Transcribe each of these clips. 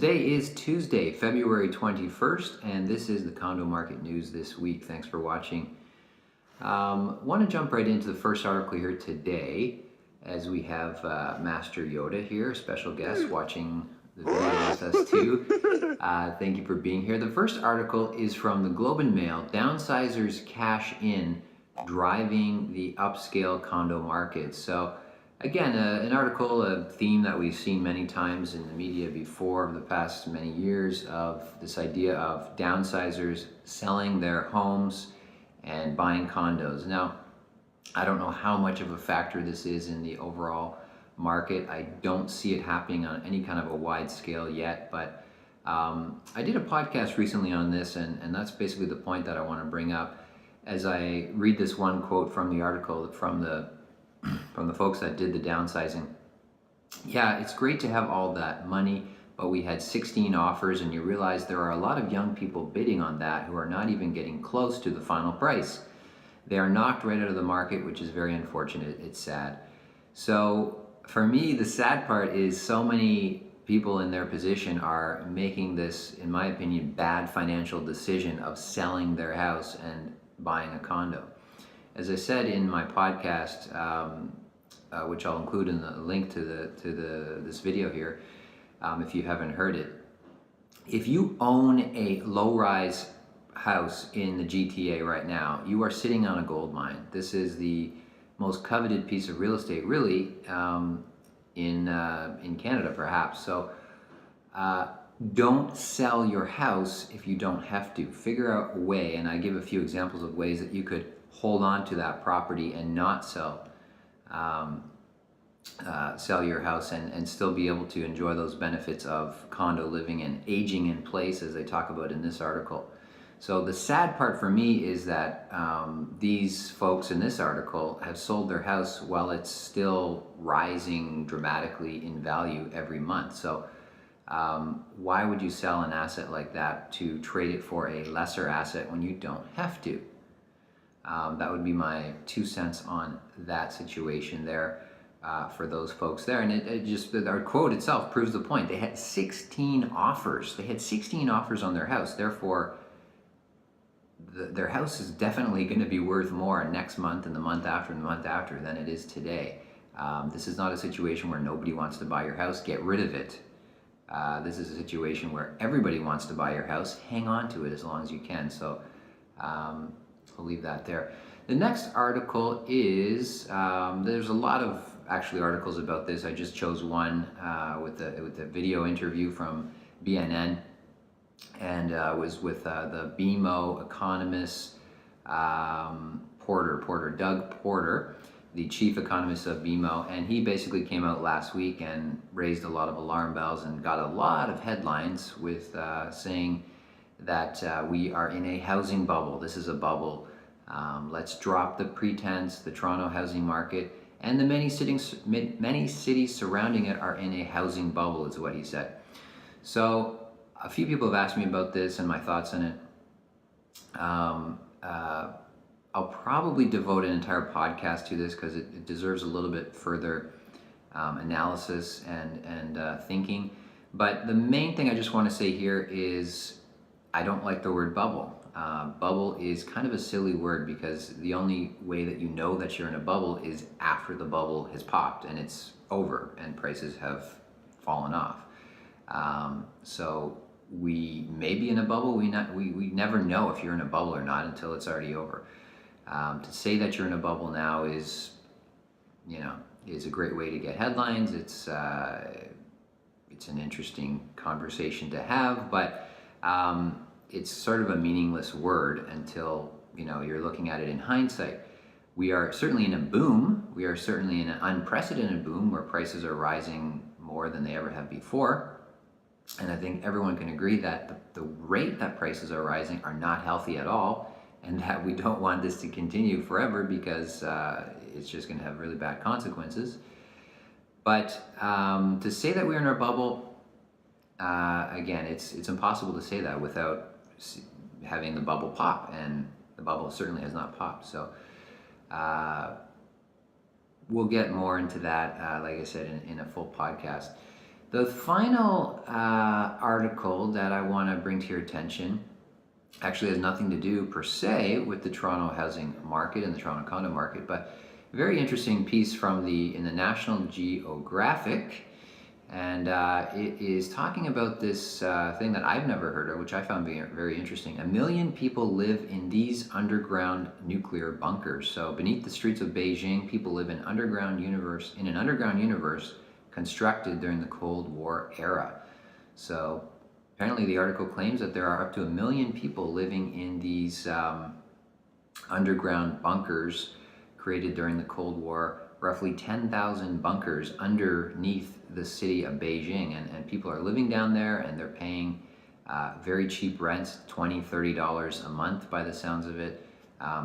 Today is Tuesday, February 21st, and this is the condo market news this week. Thanks for watching. Want to jump right into the first article here today, as we have Master Yoda here, special guest, watching the video with us too. Thank you for being here. The first article is from the Globe and Mail, Downsizers Cash In, Driving the Upscale Condo Market. So again, an article, a theme that we've seen many times in the media before over the past many years, of this idea of downsizers selling their homes and buying condos. Now, I don't know how much of a factor this is in the overall market. I don't see it happening on any kind of a wide scale yet, but I did a podcast recently on this, and that's basically the point that I want to bring up as I read this one quote from the article from the folks that did the downsizing. Yeah, it's great to have all that money, but we had 16 offers, and you realize there are a lot of young people bidding on that who are not even getting close to the final price. They are knocked right out of the market, which is very unfortunate. It's sad. So for me, the sad part is so many people in their position are making this, in my opinion, bad financial decision of selling their house and buying a condo. As I said in my podcast, which I'll include in the link to this video here, if you haven't heard it, if you own a low-rise house in the GTA right now, you are sitting on a gold mine. This is the most coveted piece of real estate, really, in Canada, perhaps. So don't sell your house if you don't have to. Figure out a way, and I give a few examples of ways that you could hold on to that property and not sell your house and still be able to enjoy those benefits of condo living and aging in place, as they talk about in this article. So the sad part for me is that these folks in this article have sold their house while it's still rising dramatically in value every month. So why would you sell an asset like that to trade it for a lesser asset when you don't have to? That would be my 2 cents on that situation there for those folks there. And it just, our quote itself proves the point. They had 16 offers. They had 16 offers on their house. Therefore, their house is definitely going to be worth more next month and the month after and the month after than it is today. This is not a situation where nobody wants to buy your house. Get rid of it. This is a situation where everybody wants to buy your house. Hang on to it as long as you can. So I'll leave that there. The next article is, there's a lot of actually articles about this. I just chose one with the video interview from BNN, and was with the BMO economist Doug Porter, the chief economist of BMO, and he basically came out last week and raised a lot of alarm bells and got a lot of headlines with saying that we are in a housing bubble. This is a bubble. Let's drop the pretense. The Toronto housing market and the many cities surrounding it are in a housing bubble, is what he said. So a few people have asked me about this and my thoughts on it. I'll probably devote an entire podcast to this because it deserves a little bit further analysis and thinking. But the main thing I just want to say here is I don't like the word bubble. Bubble is kind of a silly word because the only way that you know that you're in a bubble is after the bubble has popped and it's over and prices have fallen off. So we may be in a bubble. We never know if you're in a bubble or not until it's already over. To say that you're in a bubble now is a great way to get headlines. It's an interesting conversation to have, but it's sort of a meaningless word until you're looking at it in hindsight. We are certainly in a boom. We are certainly in an unprecedented boom where prices are rising more than they ever have before. And I think everyone can agree that the rate that prices are rising are not healthy at all, and that we don't want this to continue forever because it's just going to have really bad consequences. But to say that we're in our bubble, again, it's impossible to say that without having the bubble pop, and the bubble certainly has not popped. So we'll get more into that, like I said, in a full podcast. The final article that I want to bring to your attention actually has nothing to do per se with the Toronto housing market and the Toronto condo market, but a very interesting piece from in the National Geographic, and it is talking about this thing that I've never heard of, which I found very interesting. 1 million people live in these underground nuclear bunkers. So beneath the streets of Beijing, people live in an underground universe constructed during the Cold War era. So apparently the article claims that there are up to 1 million people living in these underground bunkers created during the Cold War, roughly 10,000 bunkers underneath the city of Beijing. And people are living down there, and they're paying very cheap rents, $20, $30 a month by the sounds of it,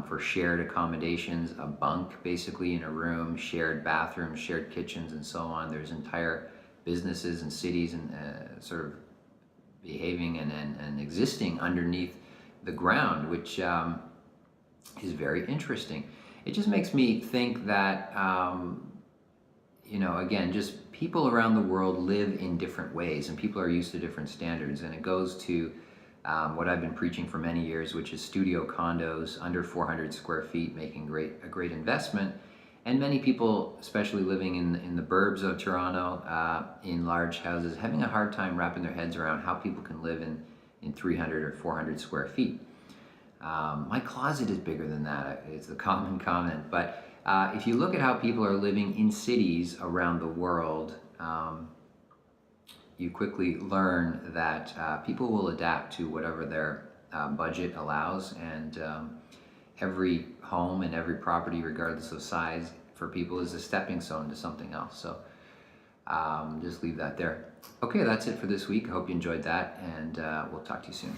for shared accommodations, a bunk basically in a room, shared bathrooms, shared kitchens, and so on. There's entire businesses and cities and sort of behaving and existing underneath the ground, which is very interesting. It just makes me think that, again, just people around the world live in different ways, and people are used to different standards. And it goes to what I've been preaching for many years, which is studio condos under 400 square feet, making a great investment. And many people, especially living in the burbs of Toronto, in large houses, having a hard time wrapping their heads around how people can live in 300 or 400 square feet. My closet is bigger than that, it's the common comment. But if you look at how people are living in cities around the world, you quickly learn that people will adapt to whatever their budget allows. And every home and every property, regardless of size, for people is a stepping stone to something else. So just leave that there. Okay, that's it for this week. I hope you enjoyed that, and we'll talk to you soon.